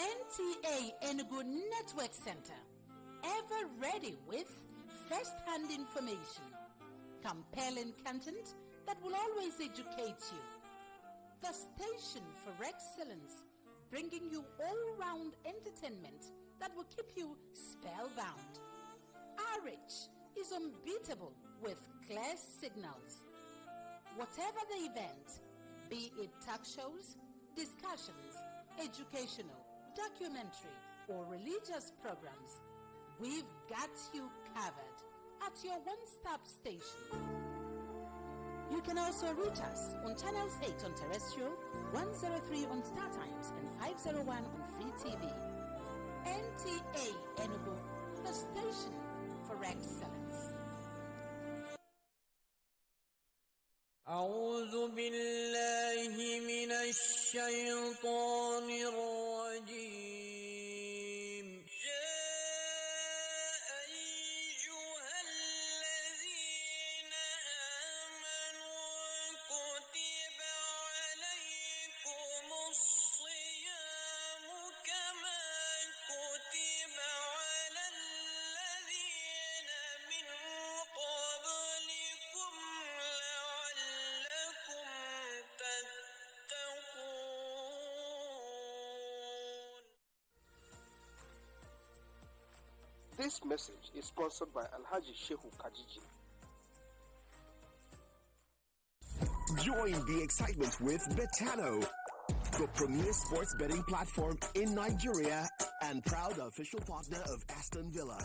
NTA Enugu Network Center, ever ready with first-hand information, compelling content that will always educate you. The station for excellence, bringing you all-round entertainment that will keep you spellbound. Our reach is unbeatable with clear signals. Whatever the event, be it talk shows, discussions, educational, documentary, or religious programs, we've got you covered at your one-stop station. You can also reach us on Channels 8 on terrestrial, 103 on Star Times, and 501 on Free TV. NTA Enugu, the station for excellence. أعوذ بالله من الشيطان الرجيم يا أيها الذين آمنوا كتب عليكم الصيام كما كتب على الذين من قبلكم لعلكم تتقون. This message is sponsored by Alhaji Shehu Kajiji. Join the excitement with Betano, the premier sports betting platform in Nigeria and proud official partner of Aston Villa.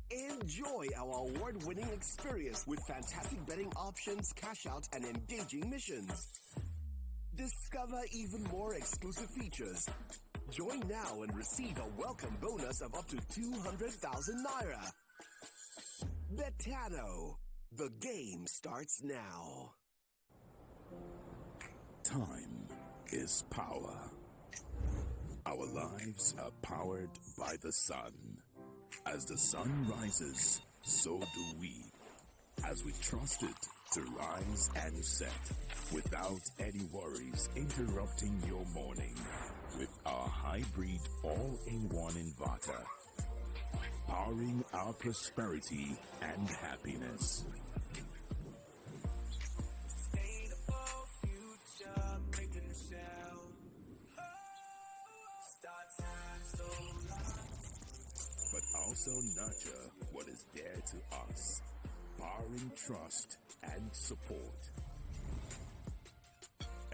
Enjoy our award-winning experience with fantastic betting options, cash out, and engaging missions. Discover even more exclusive features. Join now and receive a welcome bonus of up to 200,000 naira. Betano. The game starts now. Time is power. Our lives are powered by the sun. As the sun rises, so do we. As we trust it to rise and set without any worries interrupting your morning. With our hybrid all-in-one inverter, powering our prosperity and happiness. Sustainable future, making the shell. Start time so long. But also nurture what is dear to us, powering trust and support.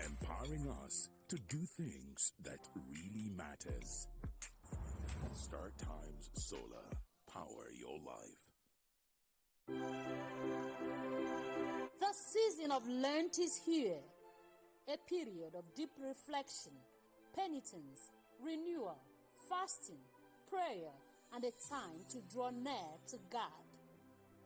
Empowering us to do things that really matters. Star Times Solar. Power your life. The season of Lent is here, a period of deep reflection, penitence, renewal, fasting, prayer, and a time to draw near to God.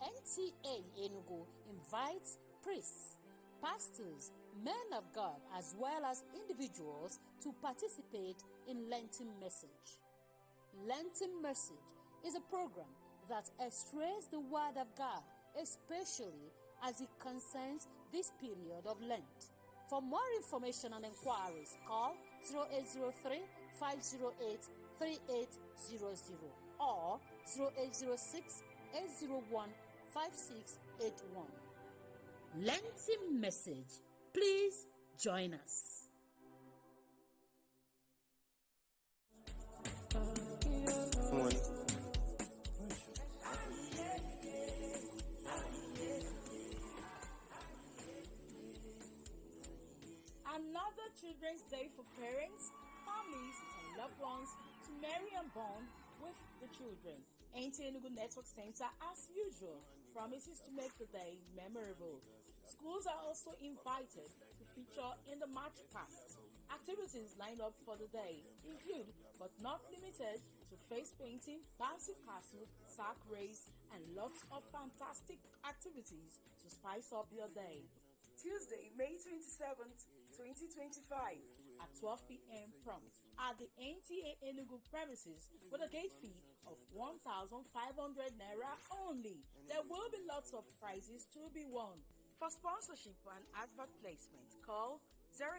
NTA Enugu invites priests, pastors, men of God, as well as individuals to participate in Lenten Message. Lenten Message is a program that illustrates the Word of God, especially as it concerns this period of Lent. For more information and inquiries, call 0803 508 3800 or 0806 801 5681. Lenten Message. Please join us. Another Children's Day for parents, families, and loved ones to marry and bond with the children. NTA Enugu Network Center, as usual, promises to make the day memorable. Schools are also invited to feature in the March Past. Activities lined up for the day include, but not limited to, face painting, bouncy castle, sack race, and lots of fantastic activities to spice up your day. Tuesday, May 27th, 2025 at 12 p.m. prompt at the NTA Enugu premises with a gate fee of 1,500 naira only. There will be lots of prizes to be won. For sponsorship and advert placement, call 003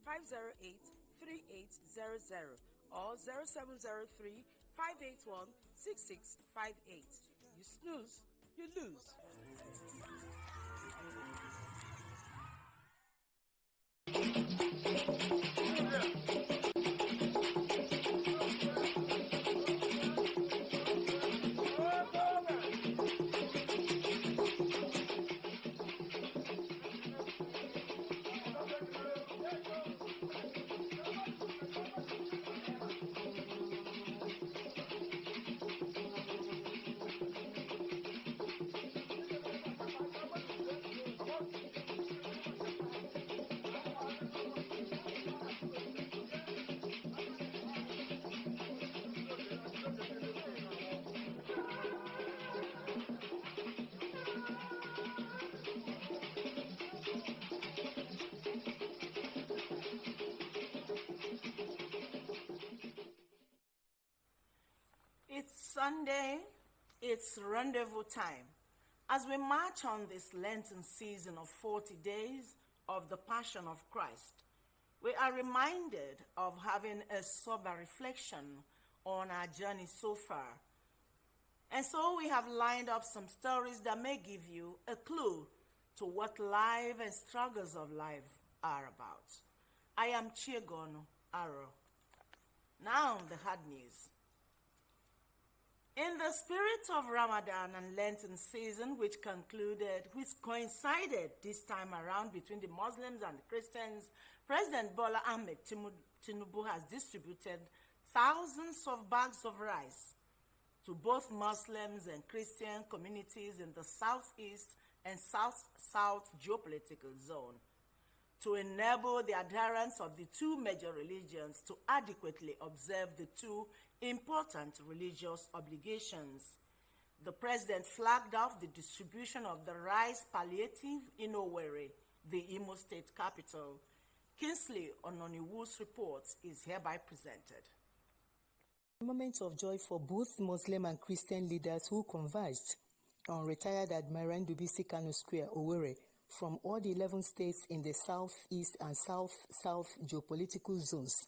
508 3800 or 0703 581 6658. You snooze, you lose. It's Sunday, it's rendezvous time. As we march on this Lenten season of 40 days of the Passion of Christ, we are reminded of having a sober reflection on our journey so far. And so we have lined up some stories that may give you a clue to what life and struggles of life are about. I am Chiegon Aro. Now the hard news. In the spirit of Ramadan and Lenten season, which coincided this time around between the Muslims and the Christians, President Bola Ahmed Tinubu has distributed thousands of bags of rice to both Muslims and Christian communities in the southeast and south-south geopolitical zone to enable the adherents of the two major religions to adequately observe the two important religious obligations. The president flagged off the distribution of the rice palliative in Owerri, the Imo State capital. Kingsley Ononiwu's report is hereby presented. A moment of joy for both Muslim and Christian leaders who converged on retired Admiral Dubisi Kano Square, Owerri, from all the 11 states in the southeast and south-south geopolitical zones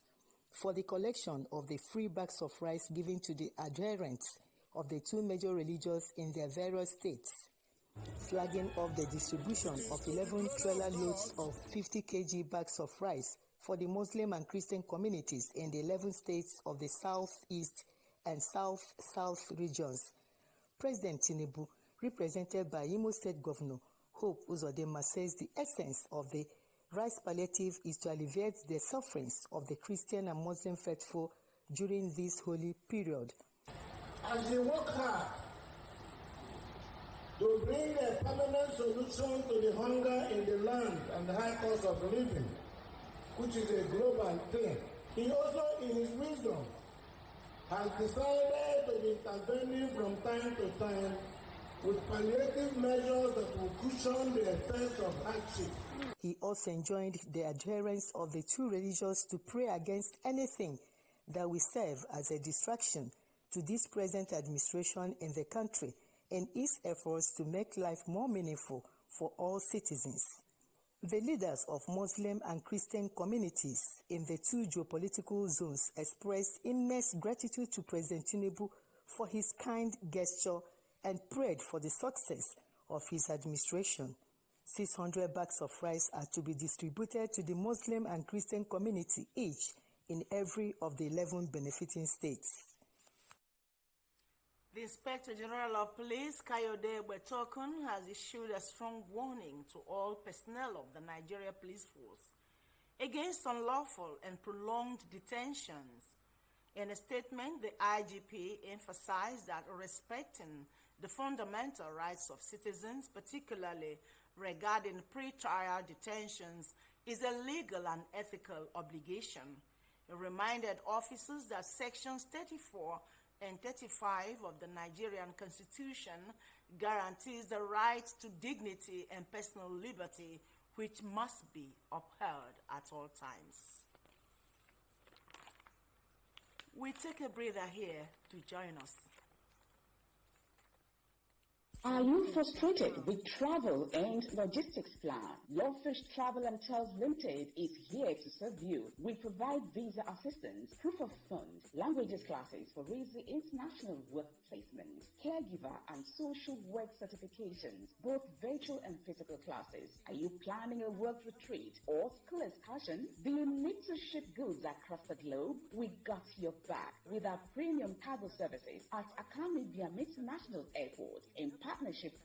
for the collection of the free bags of rice given to the adherents of the two major religions in their various states, flagging off the distribution of 11 trailer loads of 50 kg bags of rice for the Muslim and Christian communities in the 11 states of the southeast and south-south regions. President Tinubu, represented by Imo State Governor Hope Uzodinma, says the essence of the rice palliative is to alleviate the sufferings of the Christian and Muslim faithful during this holy period. As we work hard to bring a permanent solution to the hunger in the land and the high cost of living, which is a global thing, he also, in his wisdom, has decided to be intervening from time to time with palliative measures that will cushion the effects of hardship. He also enjoined the adherents of the two religions to pray against anything that will serve as a distraction to this present administration in the country in its efforts to make life more meaningful for all citizens. The leaders of Muslim and Christian communities in the two geopolitical zones expressed immense gratitude to President Tinubu for his kind gesture and prayed for the success of his administration. 600 bags of rice are to be distributed to the Muslim and Christian community each in every of the 11 benefiting states. The Inspector General of Police, Kayode Betokun, has issued a strong warning to all personnel of the Nigeria Police Force against unlawful and prolonged detentions. In a statement, the IGP emphasized that respecting the fundamental rights of citizens, particularly regarding pre-trial detentions, is a legal and ethical obligation. He reminded officers that Sections 34 and 35 of the Nigerian Constitution guarantees the right to dignity and personal liberty, which must be upheld at all times. We take a breather here to join us. Are you frustrated with travel and logistics plan? Lovefish Travel and Tours Limited is here to serve you. We provide visa assistance, proof of funds, languages classes for easy international work placement, caregiver and social work certifications, both virtual and physical classes. Are you planning a work retreat or school excursion? Do you need to ship goods across the globe? We got your back with our premium cargo services at Akami Biam International Airport in partnership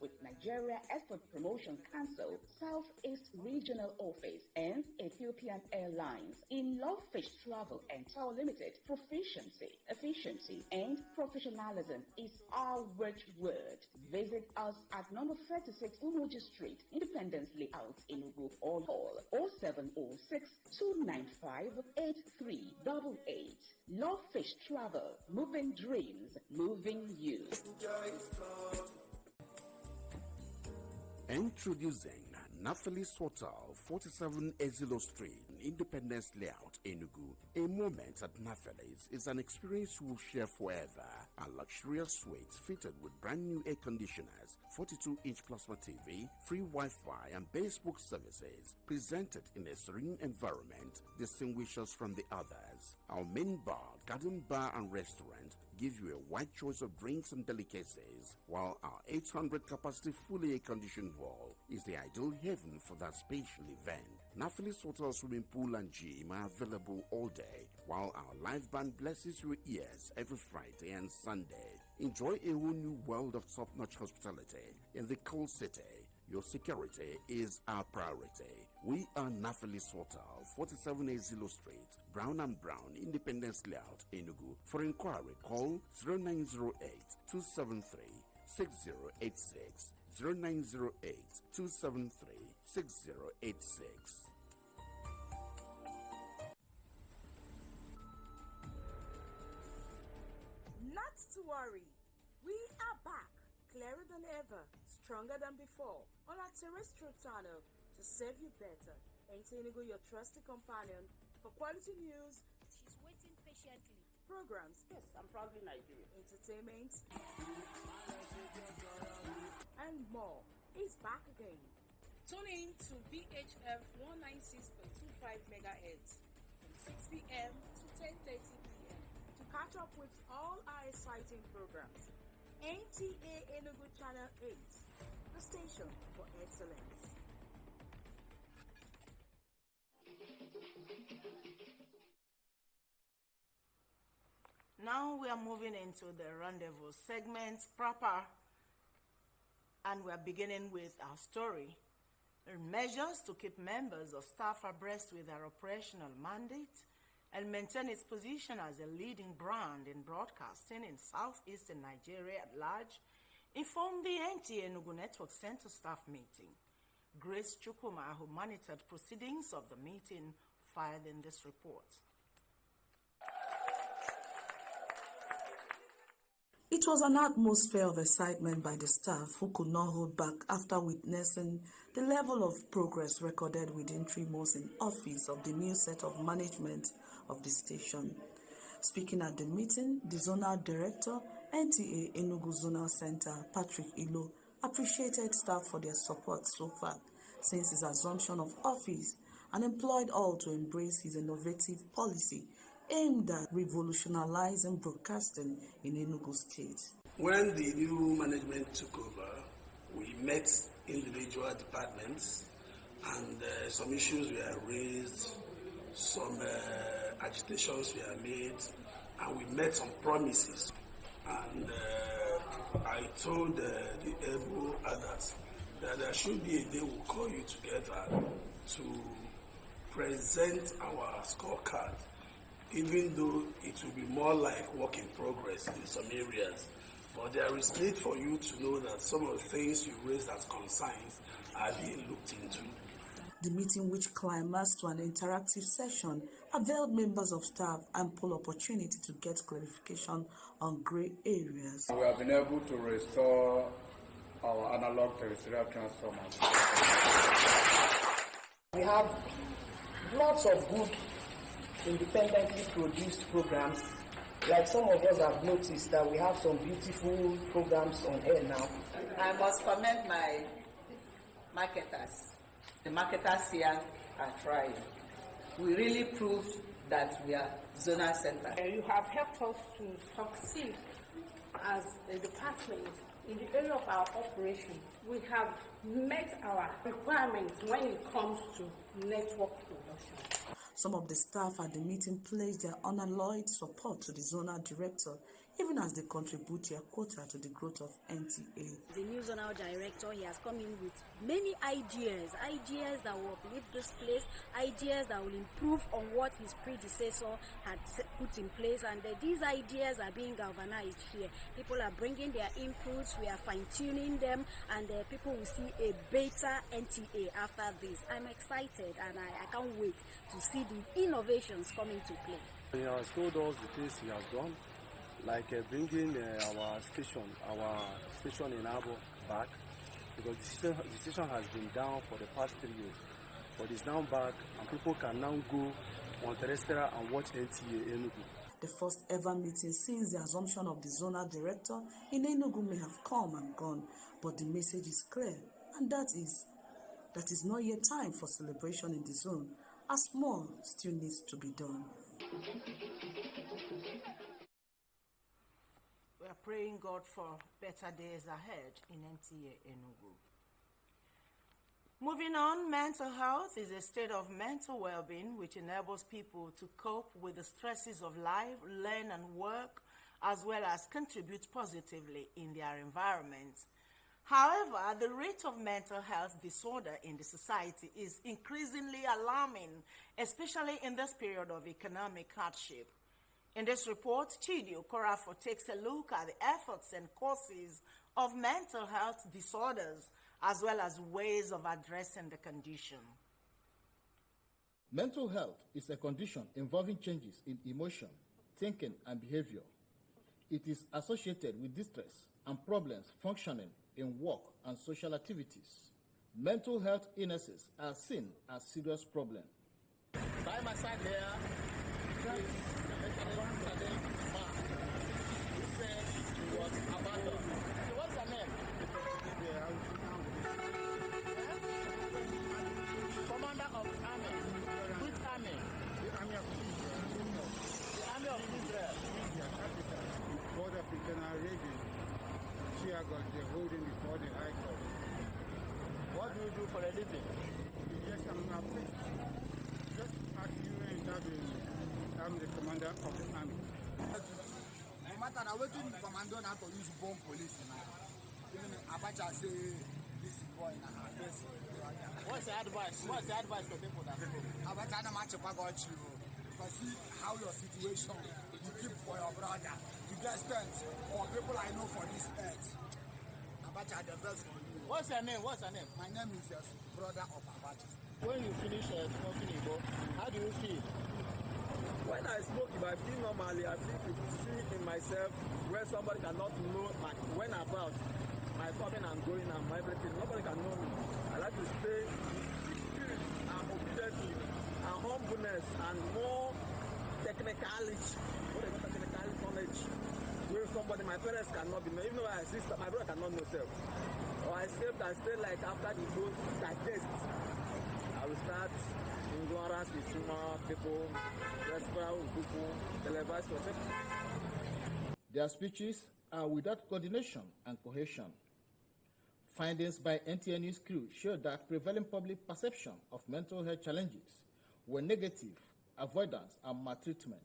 with Nigeria Export Promotion Council, Southeast Regional Office, and Ethiopian Airlines. In Lovefish Travel and Tour Limited, proficiency, efficiency, and professionalism is our watchword. Visit us at number 36 Umuji Street, Independence Layout, Enugu, or call 0706 295 8388. Lovefish Travel, moving dreams, moving you. Introducing Naphtali's Hotel, 47 Ezilo Street, Independence Layout, Enugu. A moment at Naphtali's is an experience you will share forever. A luxurious suite fitted with brand new air conditioners, 42-inch plasma TV, free Wi-Fi, and base book services. Presented in a serene environment, distinguish us from the others. Our main bar, garden bar, and restaurant give you a wide choice of drinks and delicacies, while our 800 capacity fully air-conditioned hall is the ideal haven for that special event. Naphtali's Hotel swimming pool and gym are available all day, while our live band blesses your ears every Friday and Sunday. Enjoy a whole new world of top-notch hospitality in the cool city. Your security is our priority. We are Naphtali's Hotel, 47 Ezilo Street, Brown and Brown, Independence Layout, Enugu. For inquiry, call 0908-273-6086, 0908-273-6086. Not to worry, we are back, clearer than ever, stronger than before, on our terrestrial channel to serve you better. Enugu, your trusted companion for quality news. She's waiting patiently. Programs. Yes, I'm proudly Nigerian. Entertainment. And more is back again. Tune in to VHF 196.25 MHz from 6 p.m. to 10:30 p.m. to catch up with all our exciting programs. NTA Enugu Channel 8, the station for excellence. Now we are moving into the rendezvous segment proper, and we are beginning with our story. Measures to keep members of staff abreast with their operational mandate and maintain its position as a leading brand in broadcasting in southeastern Nigeria at large, informed the NTA Enugu Network Center staff meeting. Grace Chukuma, who monitored proceedings of the meeting, filed in this report. It was an atmosphere of excitement by the staff who could not hold back after witnessing the level of progress recorded within 3 months in office of the new set of management of the station. Speaking at the meeting, the Zonal Director, NTA Enugu Zonal Center, Patrick Ilo, appreciated staff for their support so far since his assumption of office and implored all to embrace his innovative policy aimed at revolutionizing broadcasting in Enugu State. When the new management took over, we met individual departments and some issues were raised, some agitations were made, and we met some promises. And I told the able others that there should be a day we'll call you together to present our scorecard, even though it will be more like work in progress in some areas. But there is need for you to know that some of the things you raised as concerns are being looked into. The meeting, which climaxed to an interactive session, availed members of staff ample opportunity to get clarification on grey areas. We have been able to restore our analog terrestrial transformers. We have lots of good independently produced programs Like some of us have noticed that we have some beautiful programs on air now. I must commend my marketers. The marketers here are trying. We really proved that we are zonal center. You have helped us to succeed as a department in the area of our operation. We have met our requirements when it comes to network production. Some of the staff at the meeting pledged their unalloyed support to the zonal director, even as they contribute their quota to the growth of NTA. The new zonal director, he has come in with many ideas that will uplift this place, ideas that will improve on what his predecessor had put in place, and these ideas are being galvanized here. People are bringing their inputs, we are fine-tuning them, and people will see a better NTA after this. I'm excited, and I can't wait to see the innovations coming to play. He has told us the things he has done, like bringing our station in Abo back, because the station has been down for the past 3 years, but it's now back, and people can now go on terrestrial and watch NTA Enugu. The first ever meeting since the assumption of the zonal director in Enugu may have come and gone, but the message is clear, and that is not yet time for celebration in the zone, as more still needs to be done. We are praying God for better days ahead in NTA Enugu. Moving on, mental health is a state of mental well-being which enables people to cope with the stresses of life, learn and work, as well as contribute positively in their environment. However, the rate of mental health disorder in the society is increasingly alarming, especially in this period of economic hardship. In this report, Chidi Okorafo takes a look at the efforts and causes of mental health disorders, as well as ways of addressing the condition. Mental health is a condition involving changes in emotion, thinking, and behavior. It is associated with distress and problems functioning in work and social activities. Mental health illnesses are seen as serious problems. By my side here is who said he was abandoned. So what's your name? Commander of the army. Which army? The army of Israel. The army of Israel. Both of the general reading. Here got the holding before the High Court. What do you do for a living? Yes, I'm a priest. Just as you interview me, I'm the commander of the army. No matter how the commander not to use bomb police now. Even Abacha say this boy in a face. What's the advice? What's the advice for people that go? Abacha no match about you. Because see how your situation you keep for your brother. To the extent or people I know for this earth. Abacha the best for you. What's your name? What's your name? My name is brother of Abacha. When you finish smoking Igbo, how do you feel? When I smoke, if I feel normally, I feel to see in myself where somebody cannot know when about my coming and going and my everything. Nobody can know me. I like to stay with spirit and obedience and humbleness and more technicality. What is technical knowledge? Where somebody, my parents cannot be know. Even though I sister, my brother cannot know self. Or I stay like after the boat digest. I will start ignorance with small people, respect people, televise for them. Their speeches are without coordination and cohesion. Findings by NTA News crew show that prevailing public perception of mental health challenges were negative, avoidance, and maltreatment.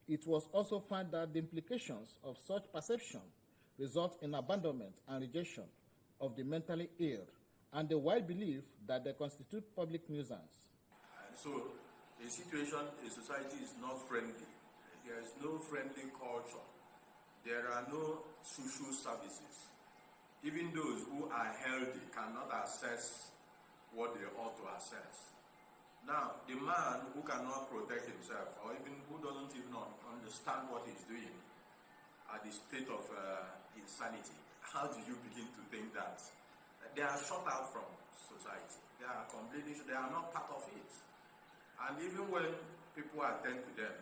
It was also found that the implications of such perception result in abandonment and rejection of the mentally ill, and the wide belief that they constitute public nuisance. So, the situation in society is not friendly. There is no friendly culture. There are no social services. Even those who are healthy cannot access what they ought to access. Now, the man who cannot protect himself, or even who doesn't even understand what he's doing at the state of insanity, how do you begin to think that they are shut out from society? They are completely, they are not part of it. And even when people attend to them,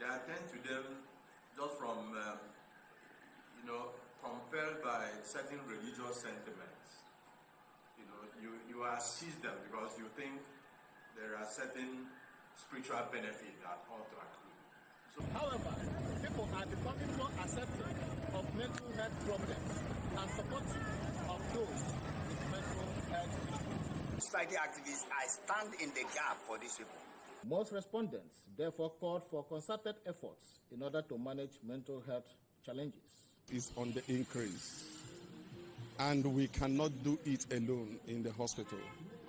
they attend to them just from, compelled by certain religious sentiments. You assist them because you think there are certain spiritual benefits that ought to accrue. So, however, people are becoming more accepting of mental health problems and supportive of those with mental health issues. Society activists, I stand in the gap for these people. Most respondents therefore called for concerted efforts in order to manage mental health challenges. Is on the increase, and we cannot do it alone in the hospital.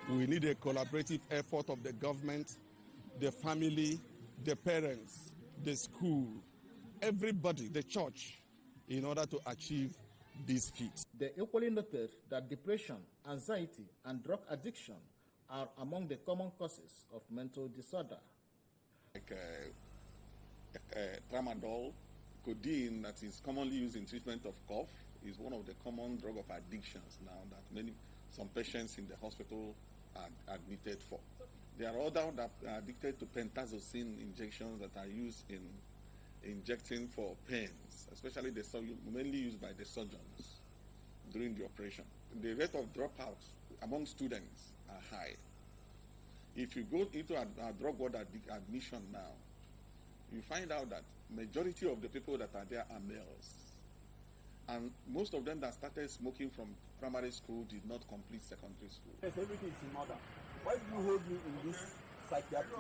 We need a collaborative effort of the government, the family, the parents, the school, everybody, the church, in order to achieve this feat. They equally noted that depression, anxiety, and drug addiction are among the common causes of mental disorder. Like tramadol, codeine, that is commonly used in treatment of cough, is one of the common drug of addictions now that some patients in the hospital are admitted for. There are others that are addicted to pentazocine injections that are used in injecting for pains, especially mainly used by the surgeons during the operation. The rate of dropouts among students are high. If you go into a drug ward admission now, you find out that majority of the people that are there are males. And most of them that started smoking from primary school did not complete secondary school. Yes, everything is in order. Why do you hold me in this psychiatric?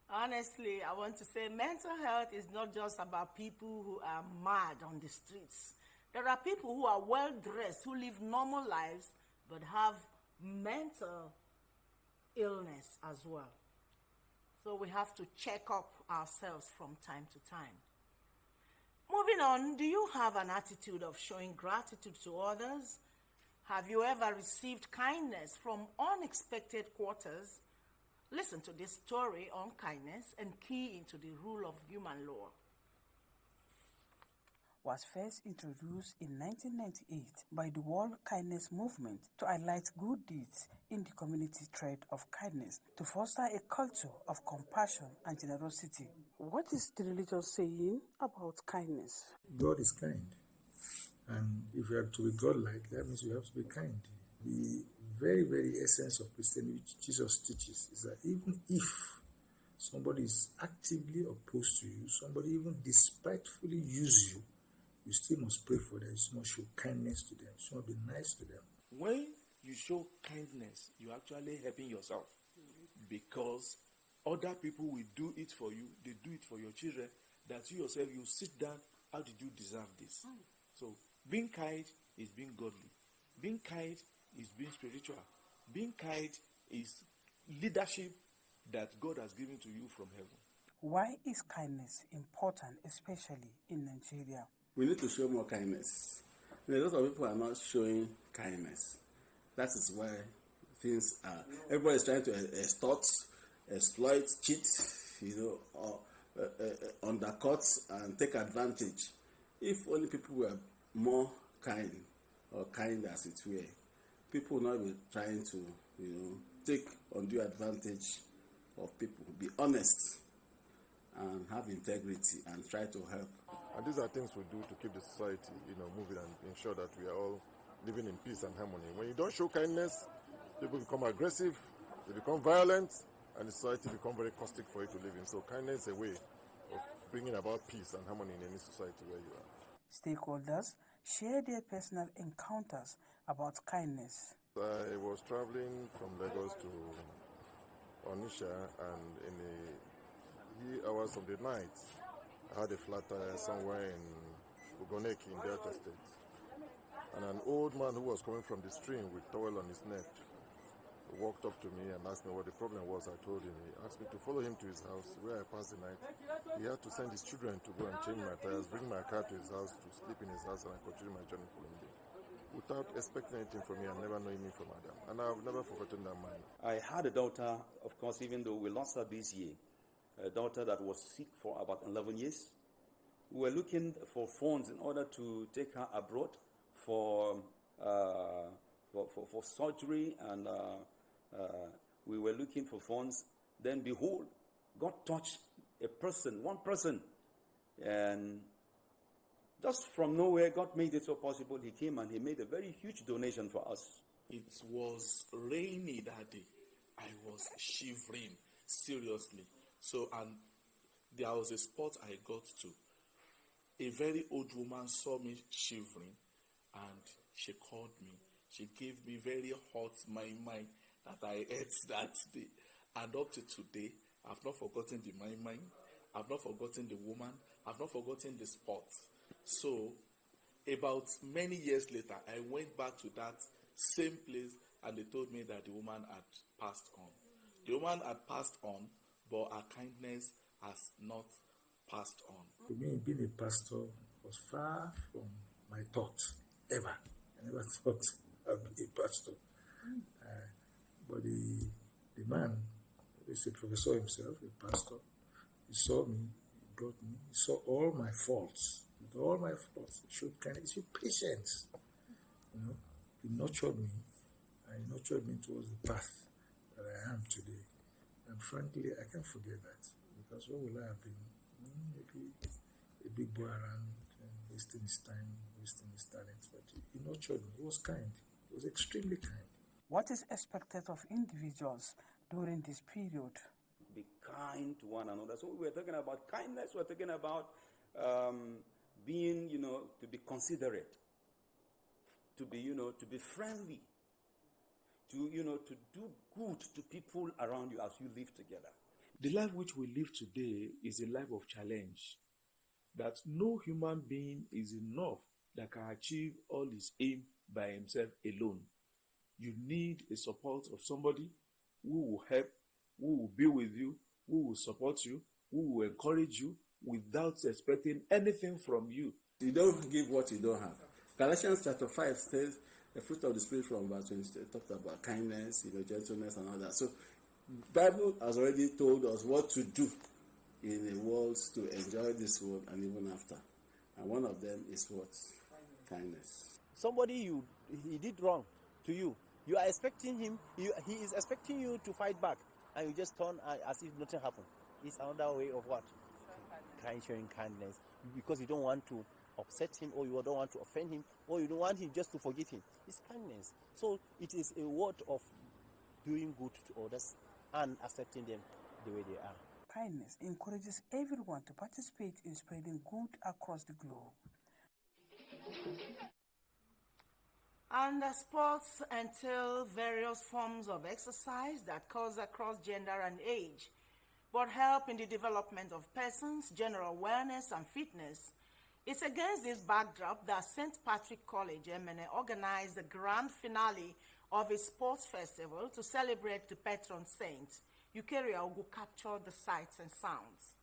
Honestly, I want to say mental health is not just about people who are mad on the streets. There are people who are well-dressed, who live normal lives, but have mental illness as well. So we have to check up ourselves from time to time. Moving on, do you have an attitude of showing gratitude to others? Have you ever received kindness from unexpected quarters? Listen to this story on kindness and key into the rule of human law. Was first introduced in 1998 by the World Kindness Movement to highlight good deeds in the community thread of kindness, to foster a culture of compassion and generosity. What is the religious saying about kindness? God is kind. And if you have to be God-like, that means you have to be kind. The very, very essence of Christianity, which Jesus teaches, is that even if somebody is actively opposed to you, somebody even despitefully uses you, you still must pray for them. You still must show kindness to them. You still must be nice to them. When you show kindness, you're actually helping yourself, because other people will do it for you. They do it for your children. That you yourself, you sit down, how did you deserve this? So being kind is being godly. Being kind is being spiritual. Being kind is leadership that God has given to you from heaven. Why is kindness important, especially in Nigeria? We need to show more kindness. A lot of people are not showing kindness. That is why things are. Everybody is trying to extort, exploit, cheat, or undercut and take advantage. If only people were more kind, or kind as it were, people will not be trying to, take undue advantage of people. Be honest and have integrity and try to help. And these are things we do to keep the society, moving and ensure that we are all living in peace and harmony. When you don't show kindness, people become aggressive, they become violent, and the society becomes very caustic for you to live in. So kindness is a way of bringing about peace and harmony in any society where you are. Stakeholders share their personal encounters about kindness. I was traveling from Lagos to Onitsha, and in the wee hours of the night, I had a flat tire somewhere in Ugoneki in Delta State. And an old man who was coming from the stream with towel on his neck walked up to me and asked me what the problem was. I told him. He asked me to follow him to his house where I passed the night. He had to send his children to go and change my tires, bring my car to his house, to sleep in his house, and I continued my journey following day, without expecting anything from me and never knowing me from Adam. And I've never forgotten that man. I had a daughter, of course, even though we lost her this year, a daughter that was sick for about 11 years. We were looking for funds in order to take her abroad for surgery, and we were looking for funds. Then behold, God touched a person, one person, and just from nowhere, God made it so possible. He came and he made a very huge donation for us. It was rainy that day. I was shivering, seriously. So, and there was a spot I got to. A very old woman saw me shivering, and she called me. She gave me very hot mai that I ate that day. And up to today, I've not forgotten the mai. I've not forgotten the woman. I've not forgotten the spot. So, about many years later, I went back to that same place, and they told me that the woman had passed on. The woman had passed on, but her kindness has not passed on. To me, being a pastor was far from my thoughts, ever. I never thought I'd be a pastor. But the man, he's a professor himself, a pastor, he saw me, he brought me, he saw all my faults. With all my faults, he showed kindness, he showed patience. He nurtured me, and he nurtured me towards the path that I am today. And frankly, I can't forget that, because what will I have been? Maybe a big boy around and wasting his time, wasting his talent. But he nurtured me. He was kind. He was extremely kind. What is expected of individuals during this period? Be kind to one another. So we're talking about kindness. We're talking about being, to be considerate, to be friendly, to do good to people around you as you live together. The life which we live today is a life of challenge, that no human being is enough that can achieve all his aim by himself alone. You need a support of somebody who will help, who will be with you, who will support you, who will encourage you without expecting anything from you. You don't give what you don't have. Galatians chapter 5 says the fruit of the Spirit from verse 20 talks about kindness, gentleness and all that. So Bible has already told us what to do in the world to enjoy this world and even after. And one of them is what? Kindness. Somebody he did wrong to you. You are expecting him, he is expecting you to fight back, and you just turn as if nothing happened. It's another way of what? Showing kindness. Because you don't want to upset him, or you don't want to offend him, or you don't want him just to forgive him. It's kindness. So it is a word of doing good to others and accepting them the way they are. Kindness encourages everyone to participate in spreading good across the globe. And sports entail various forms of exercise that cuts across gender and age, but help in the development of persons, general wellness and fitness. It's against this backdrop that St. Patrick College, Emene, organized the grand finale of a sports festival to celebrate the patron saint. Eukarya Ogu captured the sights and sounds.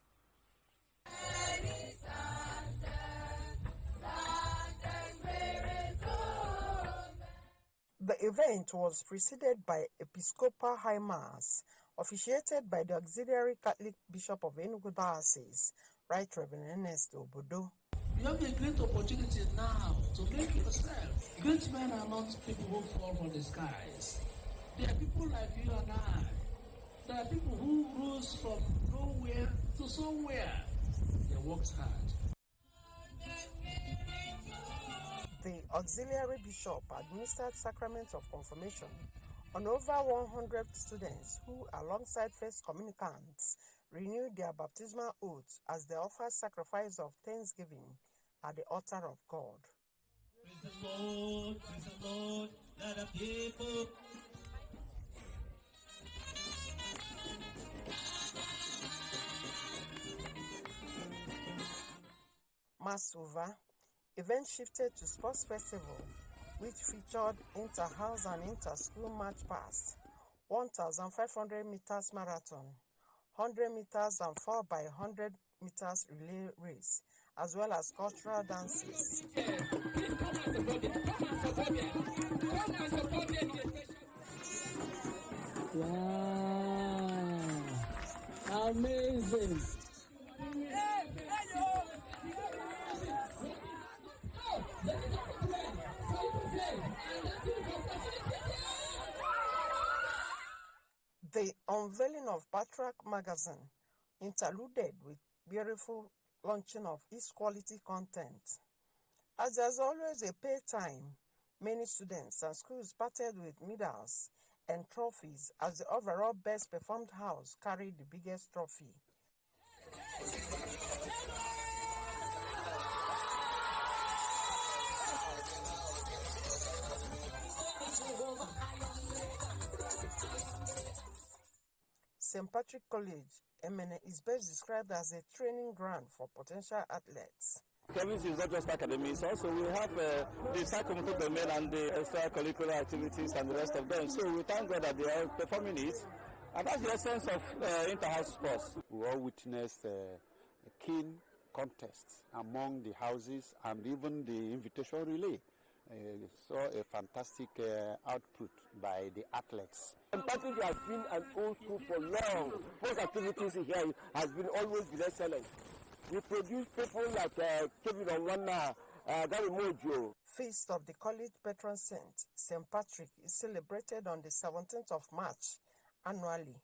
The event was preceded by Episcopal High Mass, officiated by the Auxiliary Catholic Bishop of Enugu Diocese, Right Reverend Ernest Obodo. You have a great opportunity now to make yourself. Great men are not people who fall from the skies. They are people like you and I. There are people who rose from nowhere to somewhere. They worked hard. The auxiliary bishop administered sacraments of confirmation on over 100 students who, alongside first communicants, renewed their baptismal oaths as they offered sacrifice of thanksgiving at the altar of God. Praise the Lord, let the people. Mass over, event shifted to sports festival, which featured inter-house and inter-school march past, 1,500 meters marathon, 100 meters and 4x100 meters relay race, as well as cultural dances. Wow! Amazing! The The unveiling of Batrac magazine interluded with beautiful launching of its quality content. As there's always a pay time, many students and schools parted with medals and trophies as the overall best performed house carried the biggest trophy. St. Patrick College, Emene, is best described as a training ground for potential athletes. Chemistry is not just academics, also we have the psychomotor domain and the extracurricular activities and the rest of them. So we thank God that they are performing it. And that's the essence of inter-house sports. We all witnessed a keen contest among the houses and even the invitation relay. Saw a fantastic output by the athletes. St. Patrick has been an old school for long. Sports activities here has been always been excellent. We produce people like Kevin Onwana, Gary Mojo. Feast of the college patron saint, St. Patrick, is celebrated on the 17th of March annually.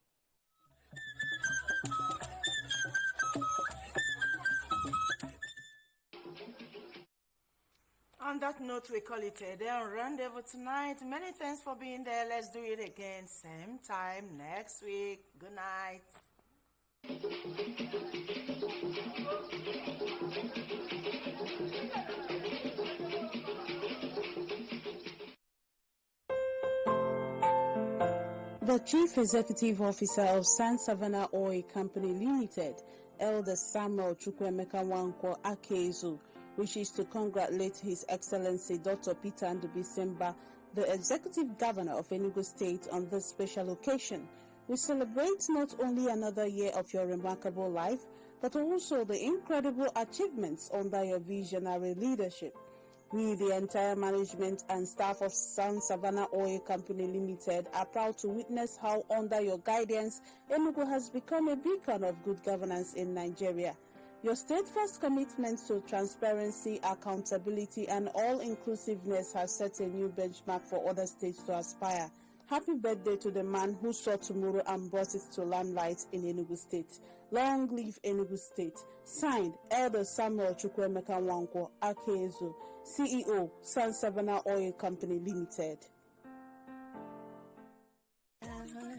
On that note, we call it a day on Rendezvous tonight. Many thanks for being there. Let's do it again, same time next week. Good night. The Chief Executive Officer of San Savannah Oil Company Limited, Elder Samuel Chukwuemeka Nwankwo Akezu, wishes to congratulate His Excellency Dr. Peter Ndubisemba, the Executive Governor of Enugu State, on this special occasion. We celebrate not only another year of your remarkable life, but also the incredible achievements under your visionary leadership. We, the entire management and staff of San Savannah Oil Company Limited, are proud to witness how, under your guidance, Enugu has become a beacon of good governance in Nigeria. Your steadfast commitment to transparency, accountability, and all-inclusiveness has set a new benchmark for other states to aspire. Happy birthday to the man who saw tomorrow and brought it to limelight in Enugu State. Long live Enugu State. Signed, Elder Samuel Chukwuemeka Nwankwo Akezu, CEO, San Savannah Oil Company Limited.